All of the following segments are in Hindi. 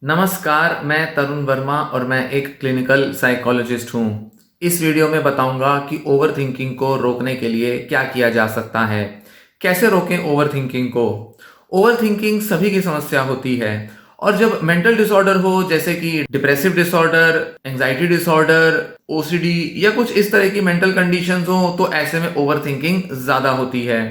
नमस्कार, मैं तरुण वर्मा और मैं एक क्लिनिकल साइकोलॉजिस्ट हूँ। इस वीडियो में बताऊंगा कि ओवरथिंकिंग को रोकने के लिए क्या किया जा सकता है। कैसे रोकें ओवरथिंकिंग को। ओवरथिंकिंग सभी की समस्या होती है और जब मेंटल डिसऑर्डर हो जैसे कि depressive disorder, anxiety disorder, OCD या कुछ इस तरह की मेंटल कंडीशंस हो तो ऐसे में ओवरथिंकिंग ज्यादा होती है।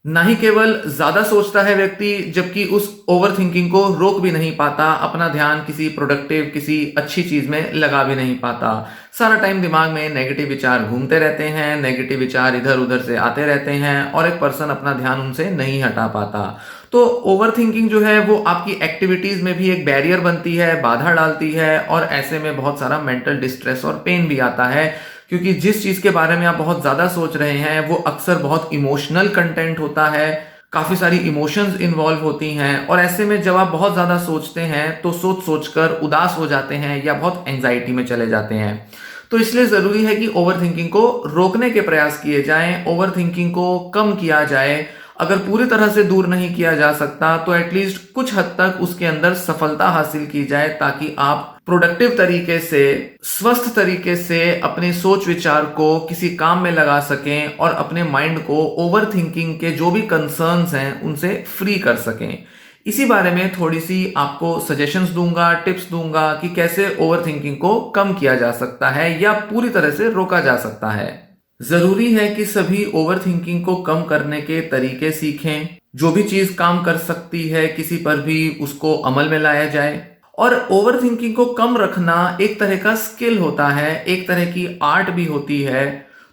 ना ही केवल ज्यादा सोचता है व्यक्ति जबकि उस ओवर थिंकिंग को रोक भी नहीं पाता, अपना ध्यान किसी प्रोडक्टिव किसी अच्छी चीज में लगा भी नहीं पाता। सारा टाइम दिमाग में नेगेटिव विचार घूमते रहते हैं, नेगेटिव विचार इधर उधर से आते रहते हैं और एक पर्सन अपना ध्यान उनसे नहीं हटा पाता। तो ओवर थिंकिंग जो है वो आपकी एक्टिविटीज में भी एक बैरियर बनती है, बाधा डालती है और ऐसे में बहुत सारा मेंटल डिस्ट्रेस और पेन भी आता है, क्योंकि जिस चीज के बारे में आप बहुत ज्यादा सोच रहे हैं वो अक्सर बहुत इमोशनल कंटेंट होता है, काफी सारी इमोशंस इन्वॉल्व होती हैं और ऐसे में जब आप बहुत ज्यादा सोचते हैं तो सोच सोचकर उदास हो जाते हैं या बहुत एंजाइटी में चले जाते हैं। तो इसलिए जरूरी है कि ओवर थिंकिंग को रोकने के प्रयास किए जाएं, ओवर थिंकिंग को कम किया जाए। अगर पूरी तरह से दूर नहीं किया जा सकता तो एटलीस्ट कुछ हद तक उसके अंदर सफलता हासिल की जाए, ताकि आप प्रोडक्टिव तरीके से, स्वस्थ तरीके से अपने सोच विचार को किसी काम में लगा सकें और अपने माइंड को ओवर थिंकिंग के जो भी कंसर्न्स हैं उनसे फ्री कर सकें। इसी बारे में थोड़ी सी आपको सजेशंस दूंगा, टिप्स दूंगा कि कैसे ओवर थिंकिंग को कम किया जा सकता है या पूरी तरह से रोका जा सकता है। जरूरी है कि सभी ओवर थिंकिंग को कम करने के तरीके सीखें। जो भी चीज काम कर सकती है किसी पर भी उसको अमल में लाया जाए। और ओवर थिंकिंग को कम रखना एक तरह का स्किल होता है, एक तरह की आर्ट भी होती है।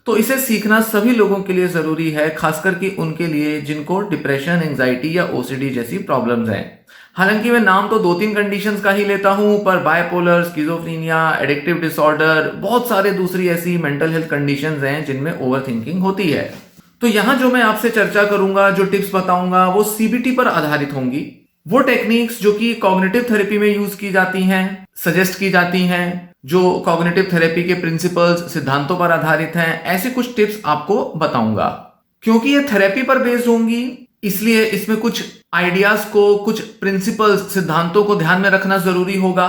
तो इसे सीखना सभी लोगों के लिए जरूरी है, खासकर कि उनके लिए जिनको डिप्रेशन, एंजाइटी या ओसीडी जैसी प्रॉब्लम्स हैं। हालांकि मैं नाम तो 2-3 कंडीशंस का ही लेता हूं, पर बायपोलर, स्किज़ोफ्रेनिया, एडिक्टिव डिसऑर्डर, बहुत सारे दूसरी ऐसी मेंटल हेल्थ कंडीशंस हैं जिनमें ओवर थिंकिंग होती है। तो यहां जो मैं आपसे चर्चा करूंगा, जो टिप्स बताऊंगा, वो सीबीटी पर आधारित होंगी। वो टेक्निक्स जो कि कॉग्निटिव थेरेपी में यूज की जाती हैं, सजेस्ट की जाती हैं, जो कॉग्निटिव थेरेपी के प्रिंसिपल्स, सिद्धांतों पर आधारित हैं, ऐसे कुछ टिप्स आपको बताऊंगा। क्योंकि ये थेरेपी पर बेस्ड होंगी इसलिए इसमें कुछ आइडियाज को, कुछ प्रिंसिपल्स, सिद्धांतों को ध्यान में रखना जरूरी होगा।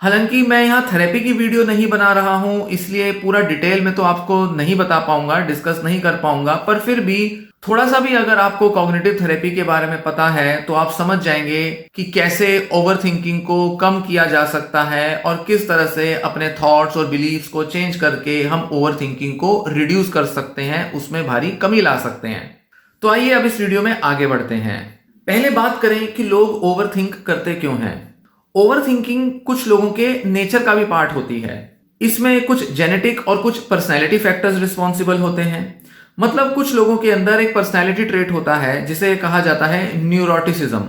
हालांकि मैं यहाँ थेरेपी की वीडियो नहीं बना रहा हूं, इसलिए पूरा डिटेल में तो आपको नहीं बता पाऊंगा, डिस्कस नहीं कर पाऊंगा, पर फिर भी थोड़ा सा भी अगर आपको कॉग्निटिव थेरेपी के बारे में पता है तो आप समझ जाएंगे कि कैसे ओवर थिंकिंग को कम किया जा सकता है और किस तरह से अपने थॉट्स और बिलीव्स को चेंज करके हम ओवर थिंकिंग को रिड्यूस कर सकते हैं, उसमें भारी कमी ला सकते हैं। तो आइए अब इस वीडियो में आगे बढ़ते हैं। पहले बात करें कि लोग ओवर थिंक करते क्यों हैं। ओवर थिंकिंग कुछ लोगों के नेचर का भी पार्ट होती है। इसमें कुछ जेनेटिक और कुछ पर्सनैलिटी फैक्टर्स रिस्पॉन्सिबल होते हैं। मतलब कुछ लोगों के अंदर एक पर्सनैलिटी ट्रेट होता है जिसे कहा जाता है न्यूरोटिसिज्म।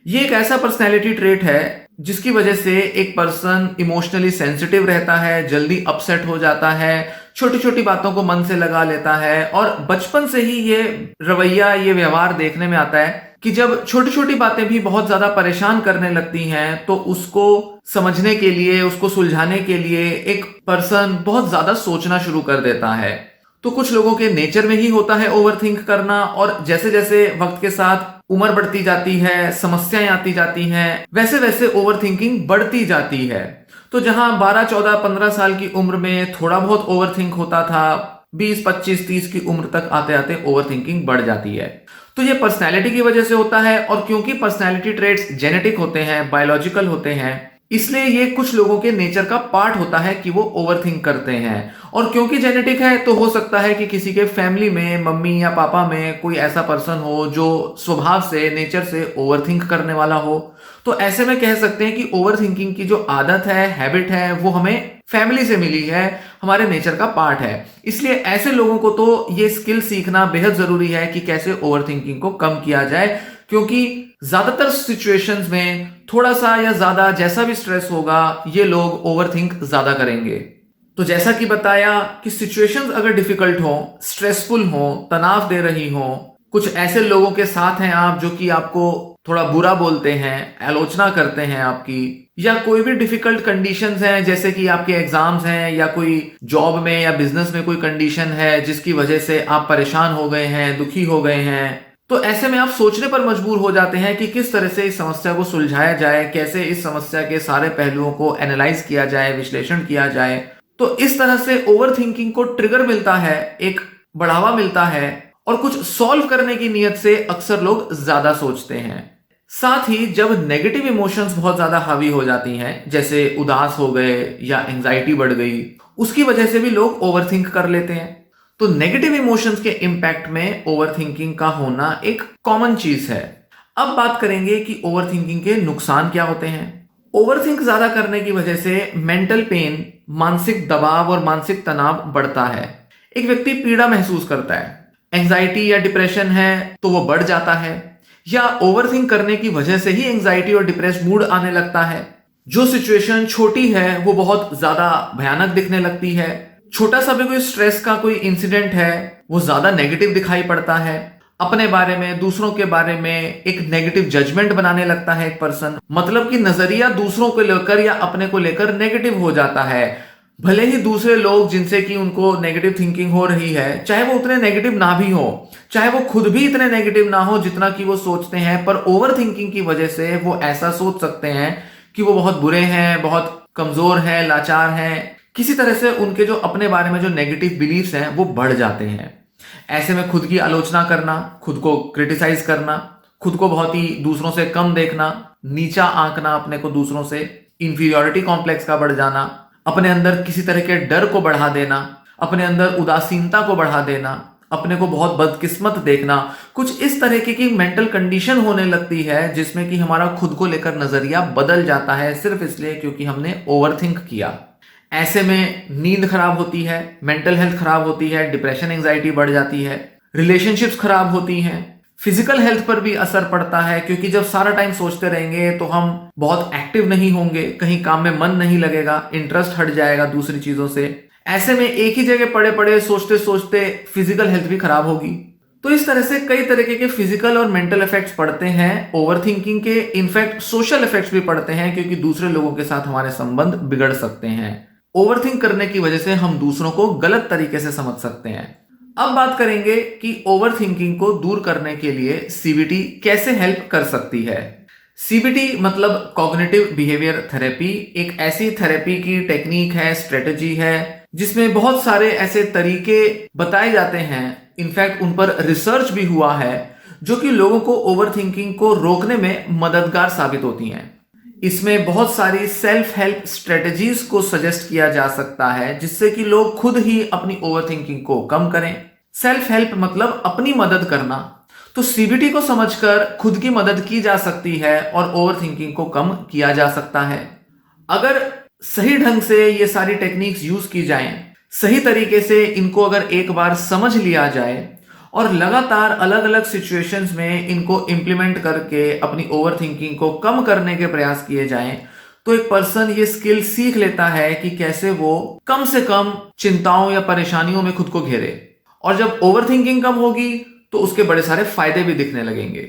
ये एक ऐसा पर्सनैलिटी ट्रेट है जिसकी वजह से एक पर्सन इमोशनली सेंसिटिव रहता है, जल्दी अपसेट हो जाता है, छोटी छोटी बातों को मन से लगा लेता है और बचपन से ही ये रवैया, ये व्यवहार देखने में आता है कि जब छोटी छोटी बातें भी बहुत ज्यादा परेशान करने लगती हैं तो उसको समझने के लिए, उसको सुलझाने के लिए एक पर्सन बहुत ज्यादा सोचना शुरू कर देता है। तो कुछ लोगों के नेचर में ही होता है ओवरथिंक करना, और जैसे जैसे वक्त के साथ उम्र बढ़ती जाती है, समस्याएं आती जाती हैं, वैसे वैसे ओवरथिंकिंग बढ़ती जाती है। तो जहां 12, 14, 15 साल की उम्र में थोड़ा बहुत ओवरथिंक होता था, 20, 25, 30 की उम्र तक आते आते ओवरथिंकिंग बढ़ जाती है। तो ये पर्सनैलिटी की वजह से होता है, और क्योंकि पर्सनैलिटी ट्रेट्स जेनेटिक होते हैं, बायोलॉजिकल होते हैं, इसलिए ये कुछ लोगों के नेचर का पार्ट होता है कि वो ओवरथिंक करते हैं। और क्योंकि जेनेटिक है तो हो सकता है कि किसी के फैमिली में, मम्मी या पापा में कोई ऐसा पर्सन हो जो स्वभाव से, नेचर से ओवरथिंक करने वाला हो। तो ऐसे में कह सकते हैं कि ओवरथिंकिंग की जो आदत है, हैबिट है, वो हमें फैमिली से मिली है, हमारे नेचर का पार्ट है। इसलिए ऐसे लोगों को तो ये स्किल सीखना बेहद जरूरी है कि कैसे ओवरथिंकिंग को कम किया जाए, क्योंकि ज्यादातर सिचुएशंस में थोड़ा सा या ज्यादा जैसा भी स्ट्रेस होगा ये लोग ओवरथिंक ज्यादा करेंगे। तो जैसा कि बताया कि सिचुएशंस अगर डिफिकल्ट हो, स्ट्रेसफुल हो, तनाव दे रही हो, कुछ ऐसे लोगों के साथ हैं आप जो कि आपको थोड़ा बुरा बोलते हैं, आलोचना करते हैं आपकी, या कोई भी डिफिकल्ट कंडीशंस हैं जैसे कि आपके एग्जाम्स हैं या कोई जॉब में या बिजनेस में कोई कंडीशन है जिसकी वजह से आप परेशान हो गए हैं, दुखी हो गए हैं, तो ऐसे में आप सोचने पर मजबूर हो जाते हैं कि किस तरह से इस समस्या को सुलझाया जाए, कैसे इस समस्या के सारे पहलुओं को एनालाइज किया जाए, विश्लेषण किया जाए। तो इस तरह से ओवरथिंकिंग को ट्रिगर मिलता है, एक बढ़ावा मिलता है और कुछ सॉल्व करने की नीयत से अक्सर लोग ज्यादा सोचते हैं। साथ ही जब नेगेटिव इमोशंस बहुत ज्यादा हावी हो जाती हैं, जैसे उदास हो गए या एंजाइटी बढ़ गई, उसकी वजह से भी लोग ओवरथिंक कर लेते हैं। तो नेगेटिव इमोशंस के इंपैक्ट में ओवरथिंकिंग का होना एक कॉमन चीज है। अब बात करेंगे कि ओवरथिंकिंग के नुकसान क्या होते हैं। ओवरथिंक ज्यादा करने की वजह से मेंटल पेन, मानसिक दबाव और मानसिक तनाव बढ़ता है। एक व्यक्ति पीड़ा महसूस करता है, एंजाइटी या डिप्रेशन है तो वो बढ़ जाता है, या ओवरथिंक करने की वजह से ही एंजाइटी और डिप्रेस मूड आने लगता है। जो सिचुएशन छोटी है वो बहुत ज्यादा भयानक दिखने लगती है। छोटा सा भी कोई स्ट्रेस का कोई इंसिडेंट है वो ज्यादा नेगेटिव दिखाई पड़ता है। अपने बारे में, दूसरों के बारे में एक नेगेटिव जजमेंट बनाने लगता है एक पर्सन, मतलब कि नजरिया दूसरों को लेकर या अपने को लेकर नेगेटिव हो जाता है। भले ही दूसरे लोग जिनसे कि उनको नेगेटिव थिंकिंग हो रही है, चाहे वो उतने नेगेटिव ना भी हो, चाहे वो खुद भी इतने नेगेटिव ना हो जितना कि वो सोचते हैं, पर ओवर थिंकिंग की वजह से वो ऐसा सोच सकते हैं कि वो बहुत बुरे हैं, बहुत कमजोर हैं, लाचार हैं। किसी तरह से उनके जो अपने बारे में जो नेगेटिव बिलीफ्स हैं वो बढ़ जाते हैं। ऐसे में खुद की आलोचना करना, खुद को क्रिटिसाइज करना, खुद को बहुत ही दूसरों से कम देखना, नीचा आंकना अपने को दूसरों से, इंफीरियोरिटी कॉम्प्लेक्स का बढ़ जाना, अपने अंदर किसी तरह के डर को बढ़ा देना, अपने अंदर उदासीनता को बढ़ा देना, अपने को बहुत बदकिस्मत देखना, कुछ इस तरह की मेंटल कंडीशन होने लगती है जिसमें कि हमारा खुद को लेकर नजरिया बदल जाता है, सिर्फ इसलिए क्योंकि हमने ओवरथिंक किया। ऐसे में नींद खराब होती है, मेंटल हेल्थ खराब होती है, डिप्रेशन, एंजाइटी बढ़ जाती है, रिलेशनशिप्स खराब होती हैं, फिजिकल हेल्थ पर भी असर पड़ता है, क्योंकि जब सारा टाइम सोचते रहेंगे तो हम बहुत एक्टिव नहीं होंगे, कहीं काम में मन नहीं लगेगा, इंटरेस्ट हट जाएगा दूसरी चीजों से। ऐसे में एक ही जगह पड़े पड़े सोचते सोचते फिजिकल हेल्थ भी खराब होगी। तो इस तरह से कई तरीके के फिजिकल और मेंटल इफेक्ट्स पड़ते हैं ओवरथिंकिंग के। इनफैक्ट सोशल इफेक्ट्स भी पड़ते हैं, क्योंकि दूसरे लोगों के साथ हमारे संबंध बिगड़ सकते हैं। ओवरथिंक करने की वजह से हम दूसरों को गलत तरीके से समझ सकते हैं। अब बात करेंगे कि ओवरथिंकिंग को दूर करने के लिए सीबीटी कैसे हेल्प कर सकती है। सीबीटी मतलब कॉग्निटिव बिहेवियर थेरेपी, एक ऐसी थेरेपी की टेक्निक है, स्ट्रेटेजी है, जिसमें बहुत सारे ऐसे तरीके बताए जाते हैं, इनफैक्ट उन पर रिसर्च भी हुआ है, जो कि लोगों को ओवरथिंकिंग को रोकने में मददगार साबित होती हैं। इसमें बहुत सारी सेल्फ हेल्प स्ट्रेटजीज को सजेस्ट किया जा सकता है, जिससे कि लोग खुद ही अपनी ओवरथिंकिंग को कम करें। सेल्फ हेल्प मतलब अपनी मदद करना। तो सीबीटी को समझकर खुद की मदद की जा सकती है और ओवरथिंकिंग को कम किया जा सकता है। अगर सही ढंग से ये सारी टेक्निक्स यूज की जाएं, सही तरीके से इनको अगर एक बार समझ लिया जाए और लगातार अलग अलग सिचुएशंस में इनको इंप्लीमेंट करके अपनी ओवरथिंकिंग को कम करने के प्रयास किए जाएं, तो एक पर्सन ये स्किल सीख लेता है कि कैसे वो कम से कम चिंताओं या परेशानियों में खुद को घेरे। और जब ओवरथिंकिंग कम होगी तो उसके बड़े सारे फायदे भी दिखने लगेंगे।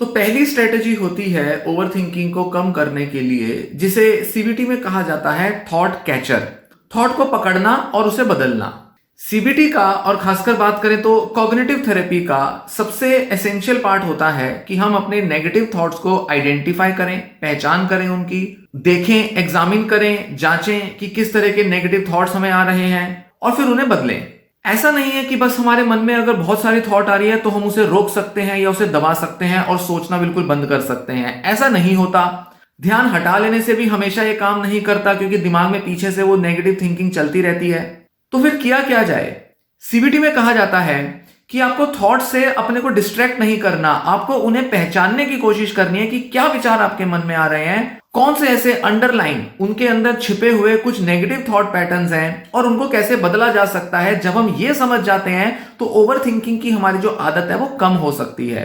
तो पहली स्ट्रेटेजी होती है ओवरथिंकिंग को कम करने के लिए, जिसे सीबीटी में कहा जाता है थॉट कैचर। थॉट को पकड़ना और उसे बदलना। सीबीटी का, और खासकर बात करें तो कॉग्निटिव थेरेपी का, सबसे एसेंशियल पार्ट होता है कि हम अपने नेगेटिव थॉट्स को आइडेंटिफाई करें, पहचान करें, उनकी देखें, एग्जामिन करें, जांचें कि किस तरह के नेगेटिव थॉट्स हमें आ रहे हैं और फिर उन्हें बदलें। ऐसा नहीं है कि बस हमारे मन में अगर बहुत सारी थॉट आ रही है तो हम उसे रोक सकते हैं या उसे दबा सकते हैं और सोचना बिल्कुल बंद कर सकते हैं। ऐसा नहीं होता। ध्यान हटा लेने से भी हमेशा ये काम नहीं करता, क्योंकि दिमाग में पीछे से वो नेगेटिव थिंकिंग चलती रहती है। तो फिर किया क्या जाए? सीबीटी में कहा जाता है कि आपको थॉट से अपने को डिस्ट्रैक्ट नहीं करना, आपको उन्हें पहचानने की कोशिश करनी है कि क्या विचार आपके मन में आ रहे हैं, कौन से ऐसे अंडरलाइन, उनके अंदर छिपे हुए कुछ नेगेटिव थॉट पैटर्न्स हैं और उनको कैसे बदला जा सकता है। जब हम ये समझ जाते हैं तो ओवरथिंकिंग की हमारी जो आदत है वो कम हो सकती है।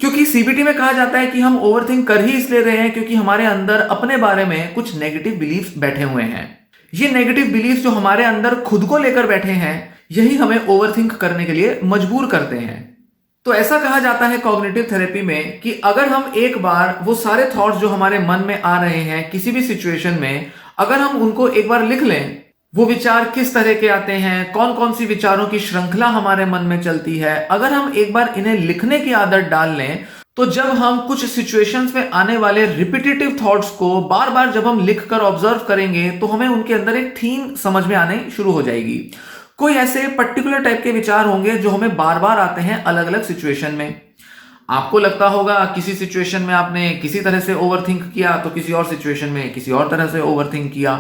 क्योंकि सीबीटी में कहा जाता है कि हम ओवरथिंक कर ही इसलिए रहे हैं क्योंकि हमारे अंदर अपने बारे में कुछ नेगेटिव बिलीफ्स बैठे हुए हैं। ये नेगेटिव बिलीफ्स जो हमारे अंदर खुद को लेकर बैठे हैं, यही हमें ओवरथिंक करने के लिए मजबूर करते हैं। तो ऐसा कहा जाता है कॉग्निटिव थेरेपी में कि अगर हम एक बार वो सारे थॉट्स जो हमारे मन में आ रहे हैं किसी भी सिचुएशन में, अगर हम उनको एक बार लिख लें वो विचार किस तरह के आते हैं, कौन कौन सी विचारों की श्रृंखला हमारे मन में चलती है। अगर हम एक बार इन्हें लिखने की आदत डाल लें तो जब हम कुछ सिचुएशंस में आने वाले रिपीटेटिव थॉट्स को बार बार जब हम लिख कर ऑब्जर्व करेंगे तो हमें उनके अंदर एक थीम समझ में आने शुरू हो जाएगी। कोई ऐसे पर्टिकुलर टाइप के विचार होंगे जो हमें बार बार आते हैं अलग अलग सिचुएशन में। आपको लगता होगा किसी सिचुएशन में आपने किसी तरह से ओवरथिंक किया तो किसी और सिचुएशन में किसी और तरह से ओवरथिंक किया,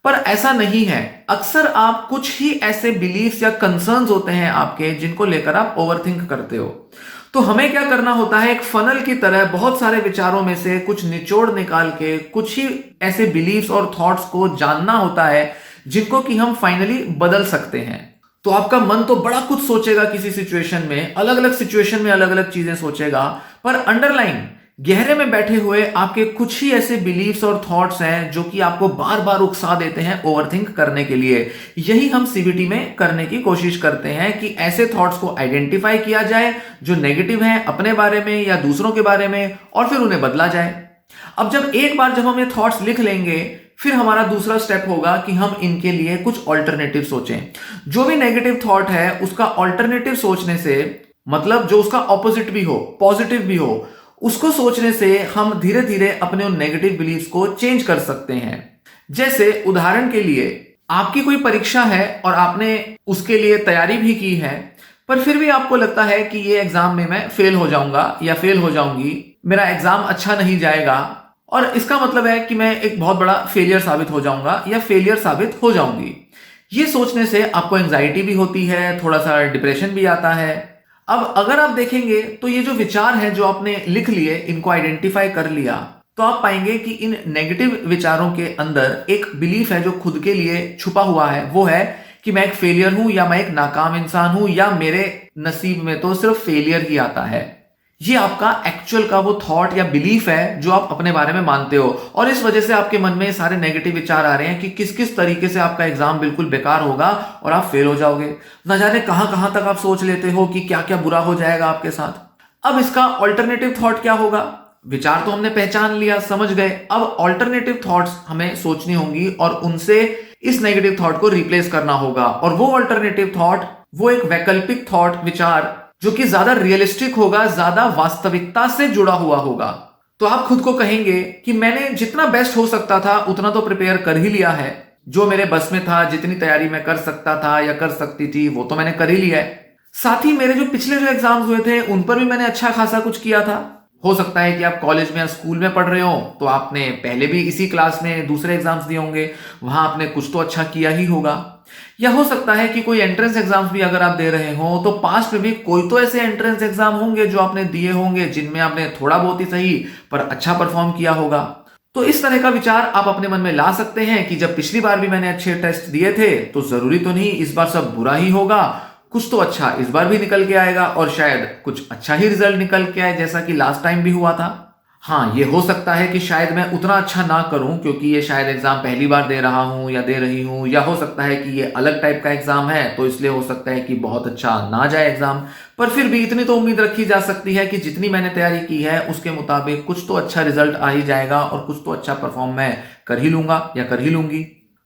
पर ऐसा नहीं है। अक्सर आप कुछ ही ऐसे बिलीफ्स या कंसर्न्स होते हैं आपके जिनको लेकर आप ओवरथिंक करते हो। तो हमें क्या करना होता है, एक फनल की तरह बहुत सारे विचारों में से कुछ निचोड़ निकाल के कुछ ही ऐसे बिलीफ्स और थॉट्स को जानना होता है जिनको कि हम फाइनली बदल सकते हैं। तो आपका मन तो बड़ा कुछ सोचेगा किसी सिचुएशन में, अलग अलग सिचुएशन में अलग अलग चीजें सोचेगा, पर अंडरलाइन गहरे में बैठे हुए आपके कुछ ही ऐसे बिलीफ्स और थॉट्स हैं जो कि आपको बार बार उकसा देते हैं ओवरथिंक करने के लिए। यही हम सीबीटी में करने की कोशिश करते हैं कि ऐसे थॉट्स को आइडेंटिफाई किया जाए जो नेगेटिव हैं अपने बारे में या दूसरों के बारे में, और फिर उन्हें बदला जाए। अब जब एक बार जब हम ये थॉट्स लिख लेंगे, फिर हमारा दूसरा स्टेप होगा कि हम इनके लिए कुछ ऑल्टरनेटिव सोचें। जो भी नेगेटिव थॉट है उसका ऑल्टरनेटिव सोचने से, मतलब जो उसका ऑपोजिट भी हो, पॉजिटिव भी हो, उसको सोचने से हम धीरे धीरे अपने उन नेगेटिव बिलीफ्स को चेंज कर सकते हैं। जैसे उदाहरण के लिए आपकी कोई परीक्षा है और आपने उसके लिए तैयारी भी की है, पर फिर भी आपको लगता है कि ये एग्जाम में मैं फेल हो जाऊंगा या फेल हो जाऊंगी, मेरा एग्जाम अच्छा नहीं जाएगा और इसका मतलब है कि मैं एक बहुत बड़ा फेलियर साबित हो जाऊंगा या फेलियर साबित हो जाऊंगी। ये सोचने से आपको एंजाइटी भी होती है, थोड़ा सा डिप्रेशन भी आता है। अब अगर आप देखेंगे तो ये जो विचार हैं जो आपने लिख लिए, इनको आइडेंटिफाई कर लिया, तो आप पाएंगे कि इन नेगेटिव विचारों के अंदर एक बिलीफ है जो खुद के लिए छुपा हुआ है। वो है कि मैं एक फेलियर हूं, या मैं एक नाकाम इंसान हूं, या मेरे नसीब में तो सिर्फ फेलियर ही आता है। ये आपका एक्चुअल का वो थॉट या बिलीफ है जो आप अपने बारे में मानते हो, और इस वजह से आपके मन में सारे नेगेटिव विचार आ रहे हैं कि किस किस तरीके से आपका एग्जाम बिल्कुल बेकार होगा और आप फेल हो जाओगे। ना जाने कहां कहां तक आप सोच लेते हो कि क्या क्या बुरा हो जाएगा आपके साथ। अब इसका ऑल्टरनेटिव थॉट क्या होगा? विचार तो हमने पहचान लिया, समझ गए। अब ऑल्टरनेटिव थॉट्स हमें सोचनी होंगी और उनसे इस नेगेटिव थॉट को रिप्लेस करना होगा। और वो ऑल्टरनेटिव थॉट, वो एक वैकल्पिक थॉट, विचार जो कि ज्यादा रियलिस्टिक होगा, ज्यादा वास्तविकता से जुड़ा हुआ होगा। तो आप खुद को कहेंगे कि मैंने जितना बेस्ट हो सकता था उतना तो प्रिपेयर कर ही लिया है, जो मेरे बस में था, जितनी तैयारी मैं कर सकता था या कर सकती थी वो तो मैंने कर ही लिया है। साथ ही मेरे जो पिछले जो एग्जाम्स हुए थे उन पर भी मैंने अच्छा खासा कुछ किया था। हो सकता है कि आप कॉलेज में या स्कूल में पढ़ रहे हो तो आपने पहले भी इसी क्लास में दूसरे एग्जाम्स दिए होंगे, वहां आपने कुछ तो अच्छा किया ही होगा। या हो सकता है कि कोई एंट्रेंस एग्जाम्स भी अगर आप दे रहे हो तो पास्ट में भी कोई तो ऐसे एंट्रेंस एग्जाम होंगे जो आपने दिए होंगे जिनमें आपने थोड़ा बहुत ही सही पर अच्छा परफॉर्म किया होगा। तो इस तरह का विचार आप अपने मन में ला सकते हैं कि जब पिछली बार भी मैंने अच्छे टेस्ट दिए थे तो जरूरी तो नहीं इस बार सब बुरा ही होगा, कुछ तो अच्छा इस बार भी निकल के आएगा और शायद कुछ अच्छा ही रिजल्ट निकल के आए जैसा कि लास्ट टाइम भी हुआ था। हाँ, ये हो सकता है कि शायद मैं उतना अच्छा ना करूं क्योंकि ये शायद एग्जाम पहली बार दे रहा हूं या दे रही हूं, या हो सकता है कि ये अलग टाइप का एग्जाम है तो इसलिए हो सकता है कि बहुत अच्छा ना जाए एग्जाम। पर फिर भी इतनी तो उम्मीद रखी जा सकती है कि जितनी मैंने तैयारी की है उसके मुताबिक कुछ तो अच्छा रिजल्ट आ ही जाएगा और कुछ तो अच्छा परफॉर्म मैं कर ही लूंगा या कर ही लूंगी।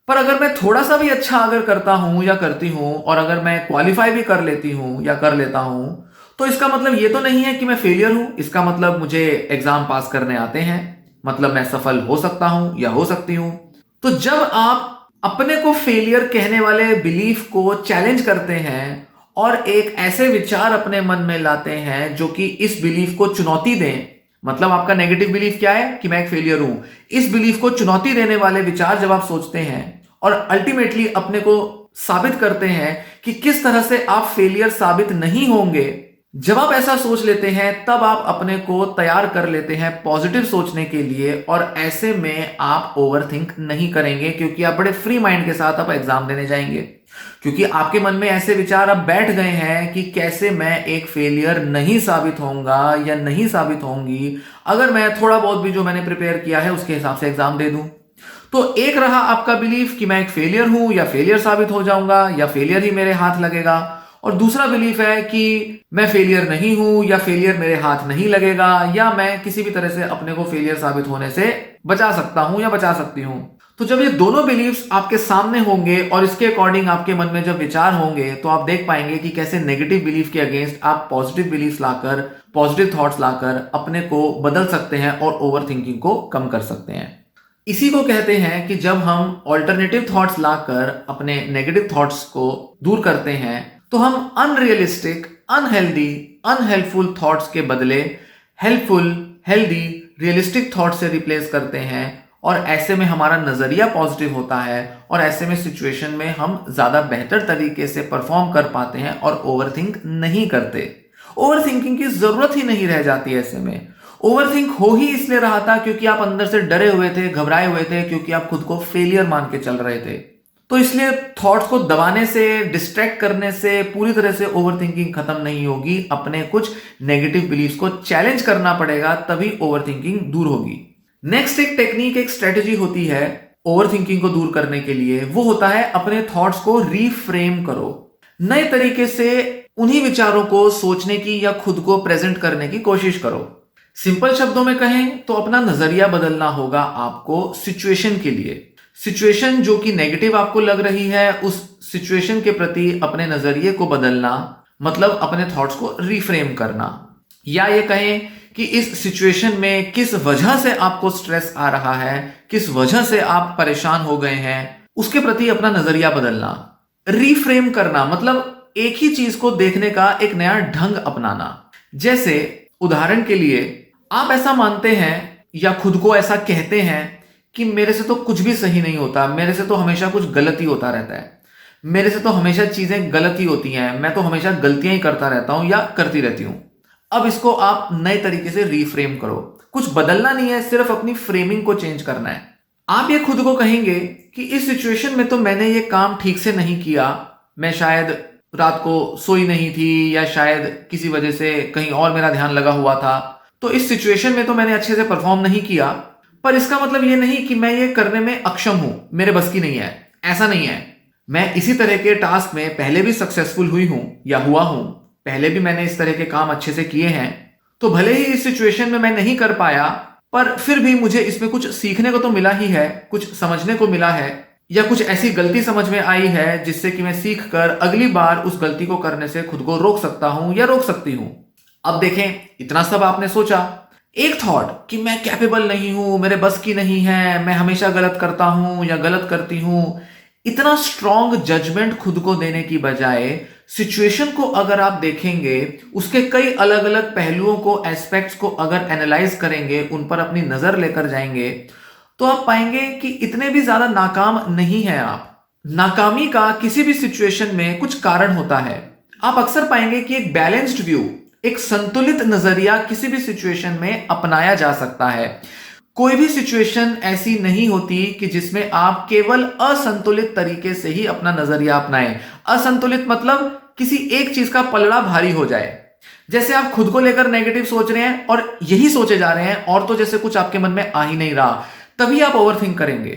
पर अगर मैं थोड़ा सा भी अच्छा अगर करता हूं या करती हूं और अगर मैं क्वालिफाई भी कर लेती हूं या कर लेता हूं, तो इसका मतलब ये तो नहीं है कि मैं फेलियर हूं। इसका मतलब मुझे एग्जाम पास करने आते हैं, मतलब मैं सफल हो सकता हूं या हो सकती हूं। तो जब आप अपने को फेलियर कहने वाले बिलीफ को चैलेंज करते हैं और एक ऐसे विचार अपने मन में लाते हैं जो कि इस बिलीफ को चुनौती दें, मतलब आपका नेगेटिव बिलीफ क्या है कि मैं एक फेलियर हूं, इस बिलीफ को चुनौती देने वाले विचार जब आप सोचते हैं और अल्टीमेटली अपने को साबित करते हैं कि किस तरह से आप फेलियर साबित नहीं होंगे, जब आप ऐसा सोच लेते हैं तब आप अपने को तैयार कर लेते हैं पॉजिटिव सोचने के लिए, और ऐसे में आप ओवरथिंक नहीं करेंगे क्योंकि आप बड़े फ्री माइंड के साथ आप एग्जाम देने जाएंगे। क्योंकि आपके मन में ऐसे विचार अब बैठ गए हैं कि कैसे मैं एक फेलियर नहीं साबित होऊंगा या नहीं साबित होंगी अगर मैं थोड़ा बहुत भी जो मैंने प्रिपेयर किया है उसके हिसाब से एग्जाम दे दूं। तो एक रहा आपका बिलीफ कि मैं एक फेलियर हूं या फेलियर साबित हो जाऊंगा या फेलियर ही मेरे हाथ लगेगा, और दूसरा बिलीफ है कि मैं फेलियर नहीं हूं या फेलियर मेरे हाथ नहीं लगेगा या मैं किसी भी तरह से अपने को फेलियर साबित होने से बचा सकता हूं या बचा सकती हूं। तो जब ये दोनों बिलीफ्स आपके सामने होंगे और इसके अकॉर्डिंग आपके मन में जब विचार होंगे तो आप देख पाएंगे कि कैसे नेगेटिव बिलीफ के अगेंस्ट आप पॉजिटिव बिलीफ्स लाकर, पॉजिटिव थॉट्स लाकर अपने को बदल सकते हैं और ओवर थिंकिंग को कम कर सकते हैं। इसी को कहते हैं कि जब हम ऑल्टरनेटिव थॉट्स लाकर अपने नेगेटिव थॉट्स को दूर करते हैं तो हम अनरियलिस्टिक, अनहेल्दी, अनहेल्पफुल थॉट्स के बदले हेल्पफुल, हेल्दी, रियलिस्टिक थॉट्स से रिप्लेस करते हैं और ऐसे में हमारा नजरिया पॉजिटिव होता है और ऐसे में सिचुएशन में हम ज्यादा बेहतर तरीके से परफॉर्म कर पाते हैं और ओवरथिंक नहीं करते। ओवरथिंकिंग की जरूरत ही नहीं रह जाती। ऐसे में ओवरथिंक हो ही इसलिए रहा था क्योंकि आप अंदर से डरे हुए थे, घबराए हुए थे, क्योंकि आप खुद को फेलियर मान के चल रहे थे। तो इसलिए थॉट्स को दबाने से, डिस्ट्रैक्ट करने से पूरी तरह से ओवरथिंकिंग खत्म नहीं होगी। अपने कुछ नेगेटिव बिलीफ्स को चैलेंज करना पड़ेगा, तभी ओवरथिंकिंग दूर होगी। नेक्स्ट एक टेक्निक, एक स्ट्रेटेजी होती है ओवरथिंकिंग को दूर करने के लिए। वो होता है अपने थॉट्स को रीफ्रेम करो। नए तरीके से उन्हीं विचारों को सोचने की या खुद को प्रेजेंट करने की कोशिश करो। सिंपल शब्दों में कहें तो अपना नजरिया बदलना होगा आपको सिचुएशन के लिए। सिचुएशन जो कि नेगेटिव आपको लग रही है, उस सिचुएशन के प्रति अपने नजरिए को बदलना मतलब अपने थॉट्स को रीफ्रेम करना। या ये कहें कि इस सिचुएशन में किस वजह से आपको स्ट्रेस आ रहा है, किस वजह से आप परेशान हो गए हैं, उसके प्रति अपना नजरिया बदलना। रीफ्रेम करना मतलब एक ही चीज को देखने का एक नया ढंग अपनाना। जैसे उदाहरण के लिए आप ऐसा मानते हैं या खुद को ऐसा कहते हैं कि मेरे से तो कुछ भी सही नहीं होता, मेरे से तो हमेशा कुछ गलत ही होता रहता है, मेरे से तो हमेशा चीजें गलत ही होती हैं, मैं तो हमेशा गलतियां ही करता रहता हूं या करती रहती हूं। अब इसको आप नए तरीके से रीफ्रेम करो। कुछ बदलना नहीं है, सिर्फ अपनी फ्रेमिंग को चेंज करना है। आप ये खुद को कहेंगे कि इस सिचुएशन में तो मैंने ये काम ठीक से नहीं किया, मैं शायद रात को सोई नहीं थी या शायद किसी वजह से कहीं और मेरा ध्यान लगा हुआ था, तो इस सिचुएशन में तो मैंने अच्छे से परफॉर्म नहीं किया। पर इसका मतलब ये नहीं कि मैं ये करने में अक्षम हूं, मेरे बस की नहीं है। ऐसा नहीं है। मैं इसी तरह के टास्क में पहले भी सक्सेसफुल हुई हूं या हुआ हूं, पहले भी मैंने इस तरह के काम अच्छे से किए हैं। तो भले ही इस सिचुएशन में मैं नहीं कर पाया, पर फिर भी मुझे इसमें कुछ सीखने को तो मिला ही है, कुछ समझने को मिला है, या कुछ ऐसी गलती समझ में आई है जिससे कि मैं सीख कर अगली बार उस गलती को करने से खुद को रोक सकता हूं या रोक सकती हूं। अब देखें, इतना सब आपने सोचा। एक थॉट कि मैं कैपेबल नहीं हूं, मेरे बस की नहीं है, मैं हमेशा गलत करता हूं या गलत करती हूं, इतना स्ट्रॉन्ग जजमेंट खुद को देने की बजाय सिचुएशन को अगर आप देखेंगे, उसके कई अलग अलग पहलुओं को, एस्पेक्ट्स को अगर एनालाइज करेंगे, उन पर अपनी नजर लेकर जाएंगे, तो आप पाएंगे कि इतने भी ज्यादा नाकाम नहीं है आप। नाकामी का किसी भी सिचुएशन में कुछ कारण होता है। आप अक्सर पाएंगे कि एक बैलेंस्ड व्यू, एक संतुलित नजरिया किसी भी सिचुएशन में अपनाया जा सकता है। कोई भी सिचुएशन ऐसी नहीं होती कि जिसमें आप केवल असंतुलित तरीके से ही अपना नजरिया अपनाएं। असंतुलित मतलब किसी एक चीज का पलड़ा भारी हो जाए। जैसे आप खुद को लेकर नेगेटिव सोच रहे हैं और यही सोचे जा रहे हैं और तो जैसे कुछ आपके मन में आ ही नहीं रहा, तभी आप ओवरथिंक करेंगे।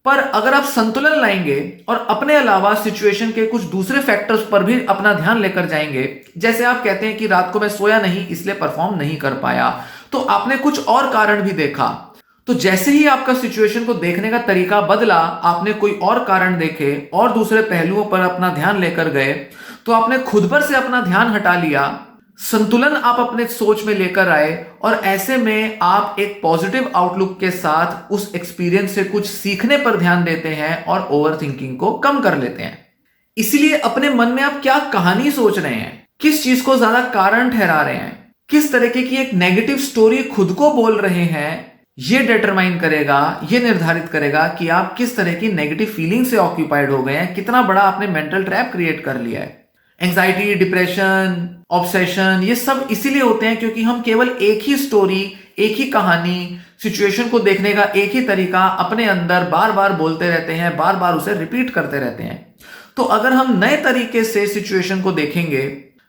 पर अगर आप संतुलन लाएंगे और अपने अलावा सिचुएशन के कुछ दूसरे फैक्टर्स पर भी अपना ध्यान लेकर जाएंगे, जैसे आप कहते हैं कि रात को मैं सोया नहीं इसलिए परफॉर्म नहीं कर पाया, तो आपने कुछ और कारण भी देखा। तो जैसे ही आपका सिचुएशन को देखने का तरीका बदला, आपने कोई और कारण देखे और दूसरे पहलुओं पर अपना ध्यान लेकर गए, तो आपने खुद पर से अपना ध्यान हटा लिया, संतुलन आप अपने सोच में लेकर आए और ऐसे में आप एक पॉजिटिव आउटलुक के साथ उस एक्सपीरियंस से कुछ सीखने पर ध्यान देते हैं और ओवरथिंकिंग को कम कर लेते हैं। इसलिए अपने मन में आप क्या कहानी सोच रहे हैं, किस चीज को ज्यादा कारण ठहरा रहे हैं, किस तरीके की एक नेगेटिव स्टोरी खुद को बोल रहे हैं, ये डिटरमाइन करेगा, ये निर्धारित करेगा कि आप किस तरह की नेगेटिव फीलिंग से ऑक्यूपाइड हो गए हैं, कितना बड़ा आपने मेंटल ट्रैप क्रिएट कर लिया है। एंजाइटी, डिप्रेशन, ऑब्सेशन, ये सब इसीलिए होते हैं क्योंकि हम केवल एक ही स्टोरी, एक ही कहानी, सिचुएशन को देखने का एक ही तरीका अपने अंदर बार बार बोलते रहते हैं, बार बार उसे रिपीट करते रहते हैं। तो अगर हम नए तरीके से सिचुएशन को देखेंगे,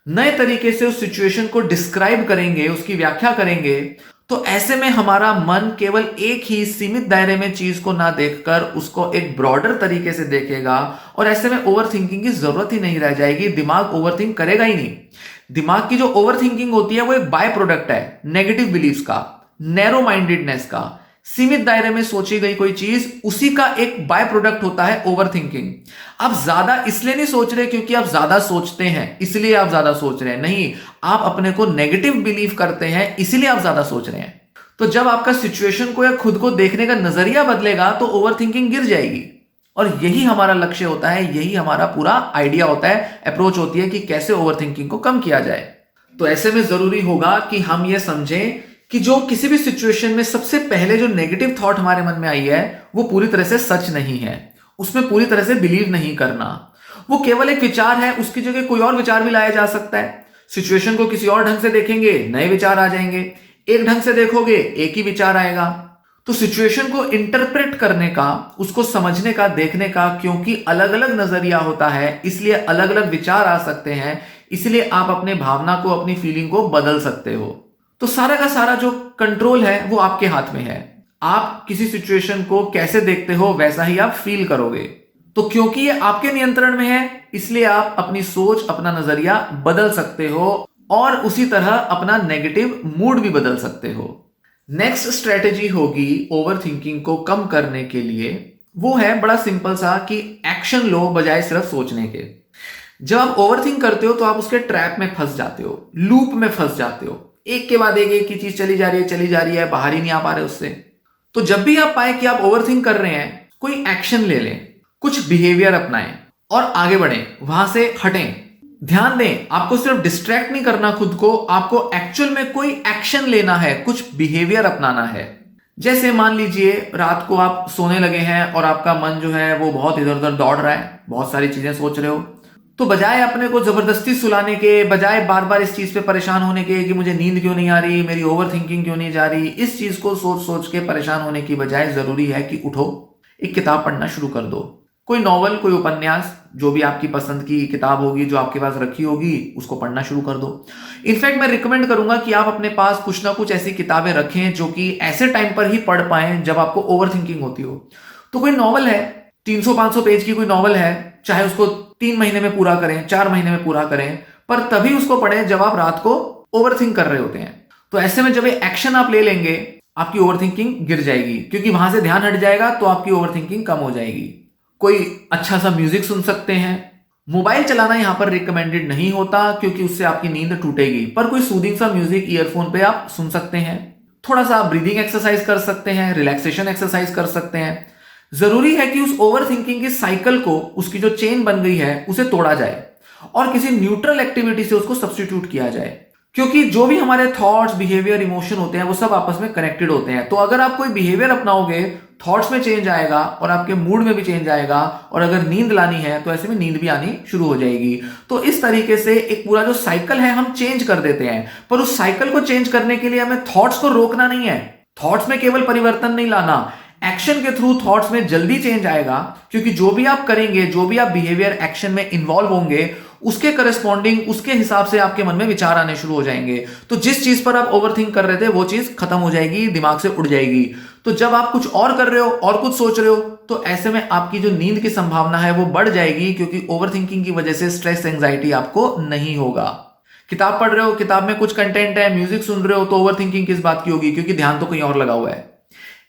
नए तरीके से उस सिचुएशन को डिस्क्राइब करेंगे, उसकी व्याख्या करेंगे, तो ऐसे में हमारा मन केवल एक ही सीमित दायरे में चीज को ना देखकर उसको एक ब्रॉडर तरीके से देखेगा और ऐसे में ओवरथिंकिंग की जरूरत ही नहीं रह जाएगी। दिमाग ओवरथिंक करेगा ही नहीं। दिमाग की जो ओवरथिंकिंग होती है वो एक बाय प्रोडक्ट है नेगेटिव बिलीफ्स का, नैरो माइंडेडनेस का, सीमित दायरे में सोची गई कोई चीज, उसी का एक बाय प्रोडक्ट होता है ओवर थिंकिंग। आप ज्यादा इसलिए नहीं सोच रहे क्योंकि आप ज्यादा सोचते हैं इसलिए आप ज्यादा सोच रहे हैं, नहीं, आप अपने को नेगेटिव बिलीव करते हैं इसीलिए आप ज्यादा सोच रहे हैं। तो जब आपका सिचुएशन को या खुद को देखने का नजरिया बदलेगा तो ओवर थिंकिंग गिर जाएगी। और यही हमारा लक्ष्य होता है, यही हमारा पूरा आइडिया होता है, अप्रोच होती है कि कैसे ओवर थिंकिंग को कम किया जाए। तो ऐसे में जरूरी होगा कि हम ये समझें कि जो किसी भी सिचुएशन में सबसे पहले जो नेगेटिव थॉट हमारे मन में आई है वो पूरी तरह से सच नहीं है, उसमें पूरी तरह से बिलीव नहीं करना। वो केवल एक विचार है, उसकी जगह कोई और विचार भी लाया जा सकता है। सिचुएशन को किसी और ढंग से देखेंगे, नए विचार आ जाएंगे। एक ढंग से देखोगे, एक ही विचार आएगा। तो सिचुएशन को इंटरप्रेट करने का, उसको समझने का, देखने का, क्योंकि अलग अलग नजरिया होता है इसलिए अलग अलग विचार आ सकते हैं, इसलिए आप अपने भावना को, अपनी फीलिंग को बदल सकते हो। तो सारा का सारा जो कंट्रोल है वो आपके हाथ में है। आप किसी सिचुएशन को कैसे देखते हो वैसा ही आप फील करोगे। तो क्योंकि ये आपके नियंत्रण में है इसलिए आप अपनी सोच, अपना नजरिया बदल सकते हो और उसी तरह अपना नेगेटिव मूड भी बदल सकते हो। नेक्स्ट स्ट्रेटेजी होगी ओवर थिंकिंग को कम करने के लिए, वो है बड़ा सिंपल सा कि एक्शन लो बजाय सिर्फ सोचने के। जब आप ओवर थिंक करते हो तो आप उसके ट्रैप में फंस जाते हो, लूप में फंस जाते हो। एक के बाद एक ही चीज चली जा रही है, बाहर ही नहीं आ पा रहे उससे। तो जब भी आप पाए कि आप ओवर थिंक कर रहे हैं, कोई एक्शन ले लें, कुछ बिहेवियर अपनाएं और आगे बढ़ें, वहां से हटें। ध्यान दें, आपको सिर्फ डिस्ट्रैक्ट नहीं करना खुद को, आपको एक्चुअल में कोई एक्शन लेना है, कुछ बिहेवियर अपनाना है। जैसे मान लीजिए रात को आप सोने लगे हैं और आपका मन जो है वो बहुत इधर उधर दौड़ रहा है, बहुत सारी चीजें सोच रहे हो। तो बजाय अपने को जबरदस्ती सुलाने के, बजाय बार बार इस चीज पे परेशान होने के कि मुझे नींद क्यों नहीं आ रही, मेरी ओवर थिंकिंग क्यों नहीं जा रही, इस चीज को सोच सोच के परेशान होने की बजाय जरूरी है कि उठो, एक किताब पढ़ना शुरू कर दो। कोई नॉवल, कोई उपन्यास, जो भी आपकी पसंद की किताब होगी, जो आपके पास रखी होगी, उसको पढ़ना शुरू कर दो। इनफैक्ट मैं रिकमेंड करूंगा कि आप अपने पास कुछ ना कुछ ऐसी किताबें रखें जो कि ऐसे टाइम पर ही पढ़ पाएं जब आपको ओवर थिंकिंग होती हो। तो कोई नॉवल है, 300-500 पेज की कोई नॉवल है, चाहे उसको 3 महीने में पूरा करें, 4 महीने में पूरा करें, पर तभी उसको पढ़ें जब आप रात को ओवर थिंक कर रहे होते हैं। तो ऐसे में जब ये एक्शन आप ले लेंगे, आपकी ओवर थिंकिंग गिर जाएगी, क्योंकि वहां से ध्यान हट जाएगा तो आपकी ओवर थिंकिंग कम हो जाएगी। कोई अच्छा सा म्यूजिक सुन सकते हैं। मोबाइल चलाना यहां पर रिकमेंडेड नहीं होता क्योंकि उससे आपकी नींद टूटेगी, पर कोई सूदिंग सा म्यूजिक ईयरफोन पे आप सुन सकते हैं। थोड़ा सा ब्रीदिंग एक्सरसाइज कर सकते हैं, रिलैक्सेशन एक्सरसाइज कर सकते हैं। जरूरी है कि उस ओवर थिंकिंग की साइकिल को, उसकी जो चेन बन गई है, उसे तोड़ा जाए और किसी न्यूट्रल एक्टिविटी से उसको सब्स्टिट्यूट किया जाए, क्योंकि जो भी हमारे थॉट्स, बिहेवियर, इमोशन होते हैं वो सब आपस में कनेक्टेड होते हैं। तो अगर आप कोई बिहेवियर अपनाओगे, थॉट्स में चेंज आएगा और आपके मूड में भी चेंज आएगा, और अगर नींद लानी है तो ऐसे में नींद भी आनी शुरू हो जाएगी। तो इस तरीके से एक पूरा जो साइकिल है हम चेंज कर देते हैं। पर उस साइकिल को चेंज करने के लिए हमें थॉट्स को रोकना नहीं है, थॉट्स में केवल परिवर्तन नहीं लाना, एक्शन के थ्रू थॉट्स में जल्दी चेंज आएगा। क्योंकि जो भी आप करेंगे, जो भी आप बिहेवियर, एक्शन में इन्वॉल्व होंगे, उसके करस्पॉन्डिंग, उसके हिसाब से आपके मन में विचार आने शुरू हो जाएंगे। तो जिस चीज पर आप ओवरथिंक कर रहे थे वो चीज खत्म हो जाएगी, दिमाग से उड़ जाएगी। तो जब आप कुछ और कर रहे हो और कुछ सोच रहे हो, तो ऐसे में आपकी जो नींद की संभावना है वो बढ़ जाएगी, क्योंकि ओवरथिंकिंग की वजह से स्ट्रेस, एंजाइटी आपको नहीं होगा। किताब पढ़ रहे हो, किताब में कुछ कंटेंट है, म्यूजिक सुन रहे हो, तो ओवरथिंकिंग किस बात की होगी, क्योंकि ध्यान तो कहीं और लगा हुआ है।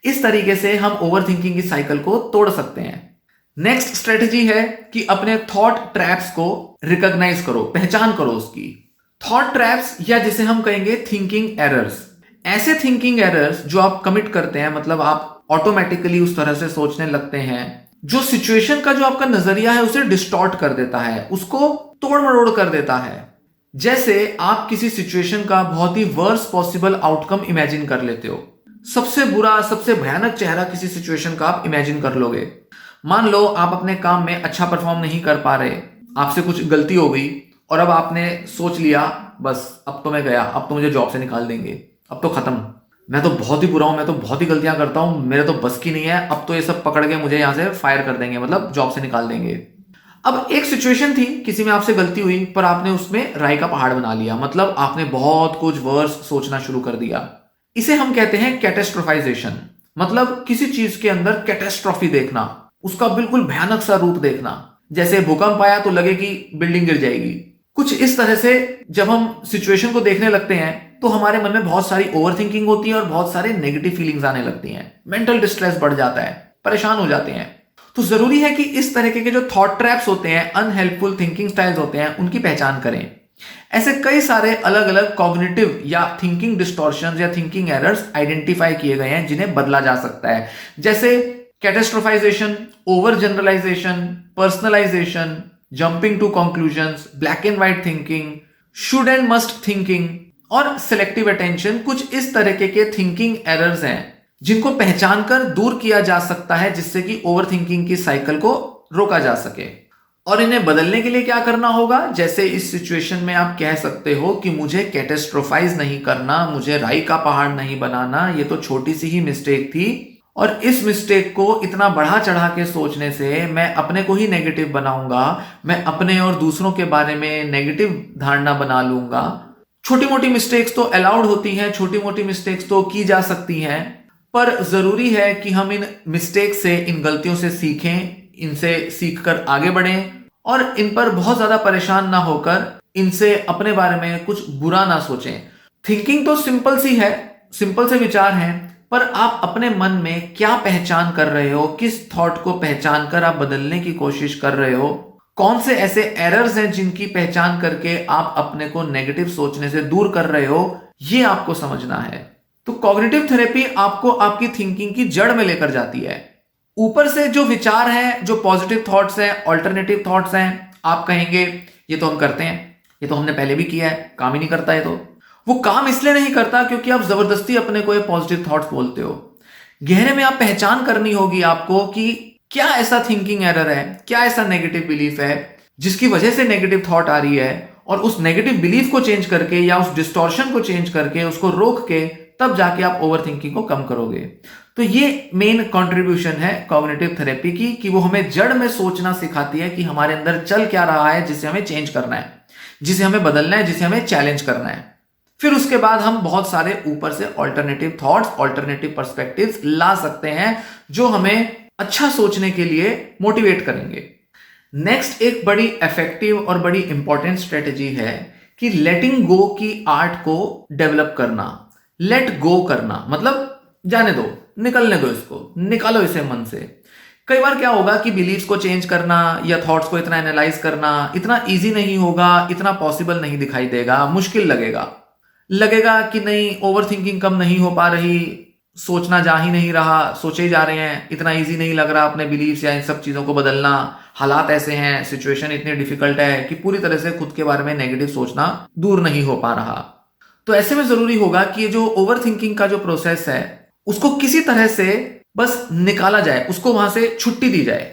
इस तरीके से हम ओवरथिंकिंग की साइकिल को तोड़ सकते हैं। नेक्स्ट स्ट्रेटजी है कि अपने थॉट ट्रैप्स को रिकॉग्नाइज करो, पहचान करो उसकी। थॉट ट्रैप्स, या जिसे हम कहेंगे थिंकिंग एरर्स, ऐसे थिंकिंग एरर्स जो आप कमिट करते हैं, मतलब आप ऑटोमेटिकली उस तरह से सोचने लगते हैं जो सिचुएशन का जो आपका नजरिया है उसे डिस्टॉर्ट कर देता है, उसको तोड़ मरोड़ कर देता है। जैसे आप किसी सिचुएशन का बहुत ही वर्स पॉसिबल आउटकम इमेजिन कर लेते हो, सबसे बुरा, सबसे भयानक चेहरा किसी सिचुएशन का आप इमेजिन कर लोगे। मान लो आप अपने काम में अच्छा परफॉर्म नहीं कर पा रहे, आपसे कुछ गलती हो गई और अब आपने सोच लिया बस अब तो मैं गया, अब तो मुझे जॉब से निकाल देंगे, अब तो खत्म, मैं तो बहुत ही बुरा हूं, मैं तो बहुत ही गलतियां करता हूं, मेरे तो बस की नहीं है, अब तो ये सब पकड़ के मुझे यहां से फायर कर देंगे, मतलब जॉब से निकाल देंगे। अब एक सिचुएशन थी, किसी में आपसे गलती हुई, पर आपने उसमें राय का पहाड़ बना लिया, मतलब आपने बहुत कुछ वर्स सोचना शुरू कर दिया। इसे हम कहते हैं कैटेस्ट्रोफाइजेशन, मतलब किसी चीज के अंदर कैटेस्ट्रॉफी देखना, उसका बिल्कुल भयानक सा रूप देखना। जैसे भूकंप आया तो लगे कि बिल्डिंग गिर जाएगी। कुछ इस तरह से जब हम सिचुएशन को देखने लगते हैं तो हमारे मन में बहुत सारी ओवरथिंकिंग होती है और बहुत सारे नेगेटिव फीलिंग्स आने लगती हैं, मेंटल डिस्ट्रेस बढ़ जाता है, परेशान हो जाते हैं। तो जरूरी है कि इस तरीके के जो थॉट ट्रैप्स होते हैं, अनहेल्पफुल थिंकिंग स्टाइल्स होते हैं, उनकी पहचान करें। ऐसे कई सारे अलग अलग कॉग्निटिव या थिंकिंग डिस्टॉर्शंस या थिंकिंग एरर्स आइडेंटिफाई किए गए हैं जिन्हें बदला जा सकता है, जैसे catastrophisation, over generalisation, personalisation, jumping to conclusions, black and white thinking, should and must thinking और सिलेक्टिव अटेंशन। कुछ इस तरीके के थिंकिंग एरर्स हैं जिनको पहचान कर दूर किया जा सकता है, जिससे कि ओवर थिंकिंग की साइकिल को रोका जा सके। और इन्हें बदलने के लिए क्या करना होगा, जैसे इस सिचुएशन में आप कह सकते हो कि मुझे कैटास्ट्रोफाइज नहीं करना, मुझे राई का पहाड़ नहीं बनाना, ये तो छोटी सी ही मिस्टेक थी और इस मिस्टेक को इतना बढ़ा चढ़ा के सोचने से मैं अपने को ही नेगेटिव बनाऊंगा, मैं अपने और दूसरों के बारे में नेगेटिव धारणा बना लूंगा। छोटी मोटी मिस्टेक्स तो अलाउड होती हैं, छोटी मोटी मिस्टेक्स तो की जा सकती हैं, पर जरूरी है कि हम इन मिस्टेक से, इन गलतियों से सीखें, इनसे सीखकर आगे बढ़ें और इन पर बहुत ज्यादा परेशान ना होकर इनसे अपने बारे में कुछ बुरा ना सोचें। थिंकिंग तो सिंपल सी है, सिंपल से विचार हैं, पर आप अपने मन में क्या पहचान कर रहे हो, किस थॉट को पहचान कर आप बदलने की कोशिश कर रहे हो, कौन से ऐसे एरर्स हैं जिनकी पहचान करके आप अपने को नेगेटिव सोचने से दूर कर रहे हो, ये आपको समझना है। तो कॉग्निटिव थेरेपी आपको आपकी थिंकिंग की जड़ में लेकर जाती है। ऊपर से जो विचार हैं, जो पॉजिटिव थॉट्स हैं, ऑल्टरनेटिव थॉट्स हैं, आप कहेंगे ये तो हम करते हैं, ये तो हमने पहले भी किया है, काम ही नहीं करता है। तो वो काम इसलिए नहीं करता क्योंकि आप जबरदस्ती अपने को ये पॉजिटिव थॉट्स बोलते हो। गहरे में आप पहचान करनी होगी आपको कि क्या ऐसा थिंकिंग एरर है, क्या ऐसा नेगेटिव बिलीफ है जिसकी वजह से नेगेटिव थॉट आ रही है, और उस नेगेटिव बिलीफ को चेंज करके या उस डिस्टॉर्शन को चेंज करके, उसको रोक के, तब जाके आप ओवर थिंकिंग को कम करोगे। तो ये मेन कंट्रीब्यूशन है कॉग्निटिव थेरेपी की, कि वो हमें जड़ में सोचना सिखाती है कि हमारे अंदर चल क्या रहा है, जिसे हमें चेंज करना है, जिसे हमें बदलना है, जिसे हमें चैलेंज करना है। फिर उसके बाद हम बहुत सारे ऊपर से ऑल्टरनेटिव थॉट्स, ऑल्टरनेटिव पर्सपेक्टिव्स ला सकते हैं जो हमें अच्छा सोचने के लिए मोटिवेट करेंगे। नेक्स्ट एक बड़ी इफेक्टिव और बड़ी इंपॉर्टेंट स्ट्रेटेजी है कि लेटिंग गो की आर्ट को डेवलप करना। लेट गो करना मतलब जाने दो, निकलने दो, इसको निकालो इसे मन से। कई बार क्या होगा कि बिलीव्स को चेंज करना या थॉट्स को इतना एनालाइज करना इतना इजी नहीं होगा, इतना पॉसिबल नहीं दिखाई देगा, मुश्किल लगेगा कि नहीं, ओवर थिंकिंग कम नहीं हो पा रही, सोचना जा ही नहीं रहा, सोचे ही जा रहे हैं, इतना इजी नहीं लग रहा अपने बिलीव्स या इन सब चीजों को बदलना, हालात ऐसे हैं, सिचुएशन इतनी डिफिकल्ट है कि पूरी तरह से खुद के बारे में नेगेटिव सोचना दूर नहीं हो पा रहा। तो ऐसे में जरूरी होगा कि ये जो ओवर थिंकिंग का जो प्रोसेस है उसको किसी तरह से बस निकाला जाए, उसको वहां से छुट्टी दी जाए,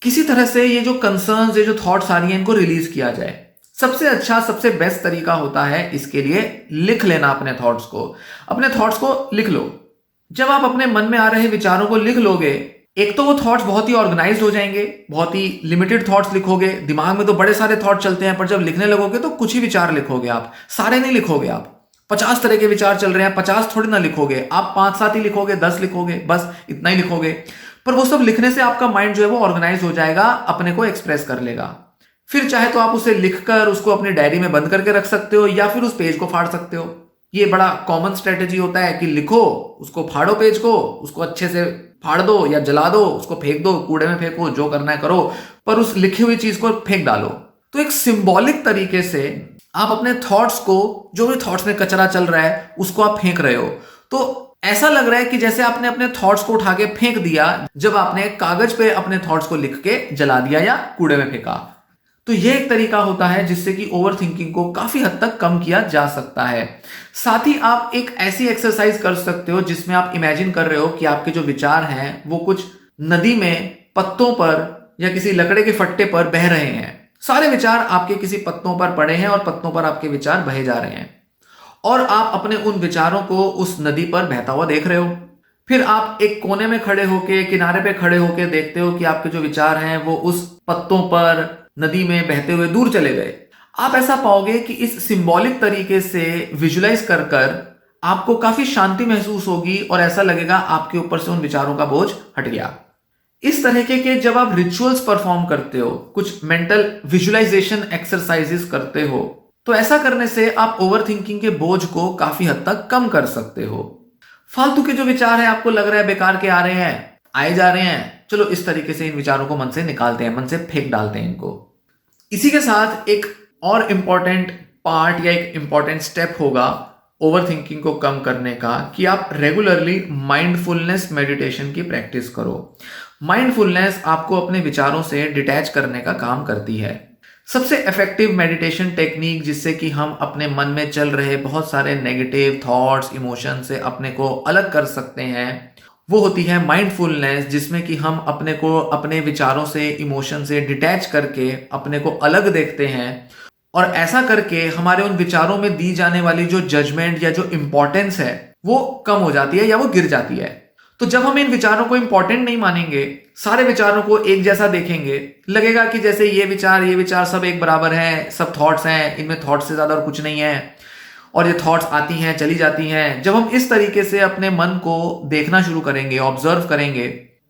किसी तरह से ये जो कंसर्न्स, ये जो थॉट्स आ रही हैं, इनको रिलीज किया जाए। सबसे अच्छा, सबसे बेस्ट तरीका होता है इसके लिए लिख लेना अपने थॉट्स को। अपने थॉट्स को लिख लो। जब आप अपने मन में आ रहे विचारों को लिख लोगे, एक तो वो थॉट्स बहुत ही ऑर्गेनाइज्ड हो जाएंगे, बहुत ही लिमिटेड थॉट्स लिखोगे। दिमाग में तो बड़े सारे थॉट चलते हैं, पर जब लिखने लगोगे तो कुछ ही विचार लिखोगे आप, सारे नहीं लिखोगे आप। 50 तरह के विचार चल रहे हैं, 50 थोड़ी ना लिखोगे आप, 5-7 ही लिखोगे, 10 लिखोगे, बस इतना ही लिखोगे। पर वो सब लिखने से आपका माइंड जो है वो ऑर्गेनाइज हो जाएगा, अपने को एक्सप्रेस कर लेगा। फिर चाहे तो आप उसे लिखकर उसको अपनी डायरी में बंद करके रख सकते हो या फिर उस पेज को फाड़ सकते हो। ये बड़ा कॉमन स्ट्रेटेजी होता है कि लिखो, उसको फाड़ो, पेज को, उसको अच्छे से फाड़ दो या जला दो, उसको फेंक दो, कूड़े में फेंको, जो करना है करो, पर उस लिखी हुई चीज को फेंक डालो। तो एक सिंबॉलिक तरीके से आप अपने थॉट्स को, जो भी थॉट्स में कचरा चल रहा है, उसको आप फेंक रहे हो। तो ऐसा लग रहा है कि जैसे आपने अपने थॉट्स को उठा के फेंक दिया जब आपने कागज पे अपने थॉट्स को लिख के जला दिया या कूड़े में फेंका। तो यह एक तरीका होता है जिससे कि ओवर थिंकिंग को काफी हद तक कम किया जा सकता है। साथ ही आप एक ऐसी एक्सरसाइज कर सकते हो जिसमें आप इमेजिन कर रहे हो कि आपके जो विचार हैं वो कुछ नदी में पत्तों पर या किसी लकड़े के फट्टे पर बह रहे हैं। सारे विचार आपके किसी पत्तों पर पड़े हैं और पत्तों पर आपके विचार बहे जा रहे हैं और आप अपने उन विचारों को उस नदी पर बहता हुआ देख रहे हो। फिर आप एक कोने में खड़े होके, किनारे पे खड़े होके देखते हो कि आपके जो विचार हैं वो उस पत्तों पर नदी में बहते हुए दूर चले गए। आप ऐसा पाओगे कि इस सिंबॉलिक तरीके से विजुलाइज कर कर आपको काफी शांति महसूस होगी और ऐसा लगेगा आपके ऊपर से उन विचारों का बोझ हट गया। इस तरीके के जब आप रिचुअल्स परफॉर्म करते हो, कुछ मेंटल विजुअलाइजेशन एक्सरसाइजेस करते हो, तो ऐसा करने से आप ओवरथिंकिंग के बोझ को काफी हद तक कम कर सकते हो। फालतू के जो विचार है आपको लग रहा है बेकार के आ रहे हैं, आए जा रहे हैं, चलो इस तरीके से इन विचारों को मन से निकालते हैं, मन से फेंक डालते हैं इनको। इसी के साथ एक और इम्पॉर्टेंट पार्ट या एक इम्पॉर्टेंट स्टेप होगा ओवरथिंकिंग को कम करने का कि आप रेगुलरली माइंडफुलनेस मेडिटेशन की प्रैक्टिस करो। माइंडफुलनेस आपको अपने विचारों से डिटैच करने का काम करती है। सबसे इफेक्टिव मेडिटेशन टेक्निक जिससे कि हम अपने मन में चल रहे बहुत सारे नेगेटिव थॉट्स, इमोशन से अपने को अलग कर सकते हैं, वो होती है माइंडफुलनेस, जिसमें कि हम अपने को अपने विचारों से, इमोशन से डिटैच करके अपने को अलग देखते हैं और ऐसा करके हमारे उन विचारों में दी जाने वाली जो जजमेंट या जो इंपॉर्टेंस है वो कम हो जाती है या वो गिर जाती है। तो जब हम इन विचारों को इंपॉर्टेंट नहीं मानेंगे, सारे विचारों को एक जैसा देखेंगे, लगेगा कि जैसे ये विचार सब एक बराबर हैं, सब थॉट्स हैं, इनमें थॉट्स से ज्यादा और कुछ नहीं है और ये थॉट्स आती हैं चली जाती हैं। जब हम इस तरीके से अपने मन को देखना शुरू करेंगे, ऑब्जर्व करेंगे,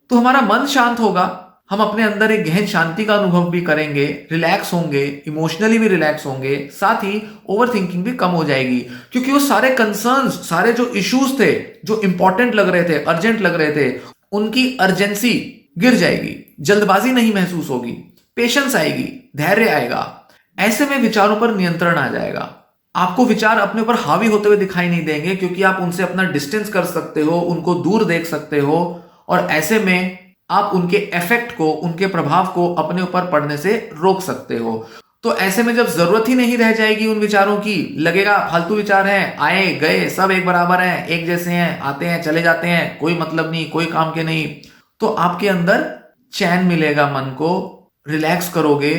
तो हमारा मन शांत होगा, हम अपने अंदर एक गहन शांति का अनुभव भी करेंगे, रिलैक्स होंगे, इमोशनली भी रिलैक्स होंगे, साथ ही ओवरथिंकिंग भी कम हो जाएगी। क्योंकि वो सारे कंसर्न्स, सारे जो इश्यूज थे, जो इंपॉर्टेंट लग रहे थे, अर्जेंट लग रहे थे, उनकी अर्जेंसी गिर जाएगी, जल्दबाजी नहीं महसूस होगी, पेशेंस आएगी, धैर्य आएगा। ऐसे में विचारों पर नियंत्रण आ जाएगा। आपको विचार अपने ऊपर हावी होते हुए दिखाई नहीं देंगे क्योंकि आप उनसे अपना डिस्टेंस कर सकते हो, उनको दूर देख सकते हो और ऐसे में आप उनके इफेक्ट को, उनके प्रभाव को अपने ऊपर पड़ने से रोक सकते हो। तो ऐसे में जब जरूरत ही नहीं रह जाएगी उन विचारों की, लगेगा फालतू विचार हैं, आए गए सब एक बराबर हैं, एक जैसे हैं, आते हैं चले जाते हैं, कोई मतलब नहीं, कोई काम के नहीं, तो आपके अंदर चैन मिलेगा, मन को रिलैक्स करोगे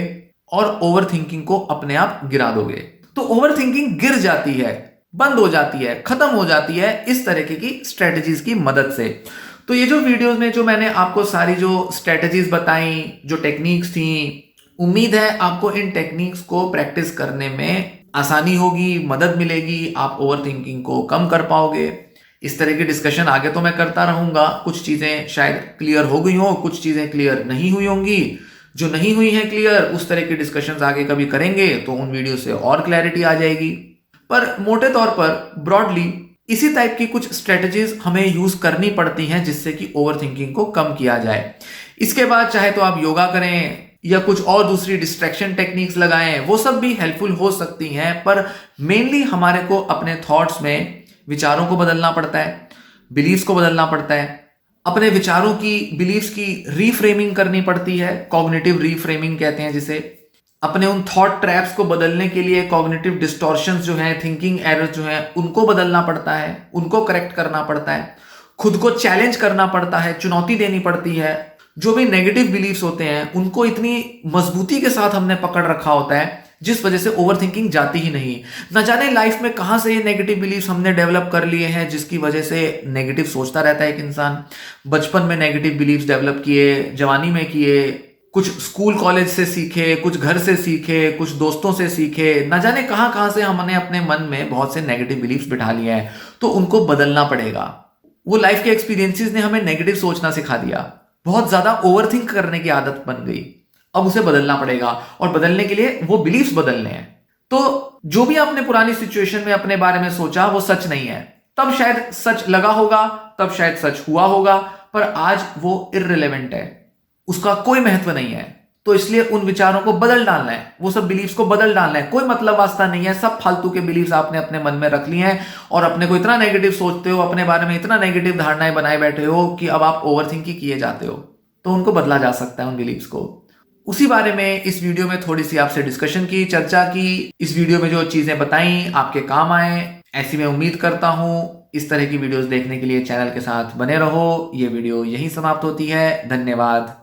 और ओवरथिंकिंग को अपने आप गिरा दोगे। तो ओवरथिंकिंग गिर जाती है, बंद हो जाती है, खत्म हो जाती है इस तरीके की स्ट्रेटजीज की मदद से। तो ये जो वीडियोस में जो मैंने आपको सारी जो स्ट्रेटजीज बताई, जो टेक्निक्स थी, उम्मीद है आपको इन टेक्निक्स को प्रैक्टिस करने में आसानी होगी, मदद मिलेगी, आप ओवरथिंकिंग को कम कर पाओगे। इस तरह की डिस्कशन आगे तो मैं करता रहूंगा। कुछ चीजें शायद क्लियर हो गई हो, कुछ चीजें क्लियर नहीं हुई होंगी। जो नहीं हुई है क्लियर, उस तरह की डिस्कशंस आगे कभी करेंगे तो उन वीडियो से और क्लैरिटी आ जाएगी। पर मोटे तौर पर ब्रॉडली इसी टाइप की कुछ स्ट्रेटजीज हमें यूज करनी पड़ती हैं जिससे कि ओवरथिंकिंग को कम किया जाए। इसके बाद चाहे तो आप योगा करें या कुछ और दूसरी डिस्ट्रैक्शन टेक्निक्स लगाएं, वो सब भी हेल्पफुल हो सकती हैं, पर मेनली हमारे को अपने थॉट्स में विचारों को बदलना पड़ता है, बिलीव्स को बदलना पड़ता है, अपने विचारों की, बिलीव्स की रीफ्रेमिंग करनी पड़ती है, कॉग्निटिव रीफ्रेमिंग कहते हैं जिसे। अपने उन थॉट ट्रैप्स को बदलने के लिए कॉग्निटिव डिस्टॉर्शंस जो हैं, थिंकिंग एरर्स जो हैं, उनको बदलना पड़ता है, उनको करेक्ट करना पड़ता है, खुद को चैलेंज करना पड़ता है, चुनौती देनी पड़ती है। जो भी नेगेटिव बिलीव्स होते हैं उनको इतनी मजबूती के साथ हमने पकड़ रखा होता है जिस वजह से ओवरथिंकिंग जाती ही नहीं। न जाने लाइफ में कहां से ये नेगेटिव बिलीव्स हमने डेवलप कर लिए हैं जिसकी वजह से नेगेटिव सोचता रहता है एक इंसान। बचपन में नेगेटिव बिलीव्स डेवलप किए, जवानी में किए, कुछ स्कूल कॉलेज से सीखे, कुछ घर से सीखे, कुछ दोस्तों से सीखे, न जाने कहां कहां से हमने अपने मन में बहुत से नेगेटिव बिलीव्स बिठा लिए हैं। तो उनको बदलना पड़ेगा। वो लाइफ के एक्सपीरियंसेस ने हमें नेगेटिव सोचना सिखा दिया, बहुत ज्यादा ओवरथिंक करने की आदत बन गई। अब उसे बदलना पड़ेगा और बदलने के लिए वो बिलीव्स बदलने हैं। तो जो भी आपने पुरानी सिचुएशन में अपने बारे में सोचा वो सच नहीं है। तब शायद सच लगा होगा, तब शायद सच हुआ होगा, पर आज वो इररिलेवेंट है, उसका कोई महत्व नहीं है। तो इसलिए उन विचारों को बदल डालना है, वो सब बिलीव्स को बदल डालना है। कोई मतलब वास्ता नहीं है, सब फालतू के बिलीव्स आपने अपने मन में रख लिए हैं और अपने को इतना नेगेटिव सोचते हो, अपने बारे में इतना नेगेटिव धारणाएं बनाए बैठे हो कि अब आप ओवरथिंक ही किए जाते हो। तो उनको बदला जा सकता है, उन बिलीव्स को। उसी बारे में इस वीडियो में थोड़ी सी आपसे डिस्कशन की, चर्चा की। इस वीडियो में जो चीजें बताई आपके काम आए, ऐसी मैं उम्मीद करता हूं। इस तरह की वीडियोस देखने के लिए चैनल के साथ बने रहो। ये वीडियो यहीं समाप्त होती है। धन्यवाद।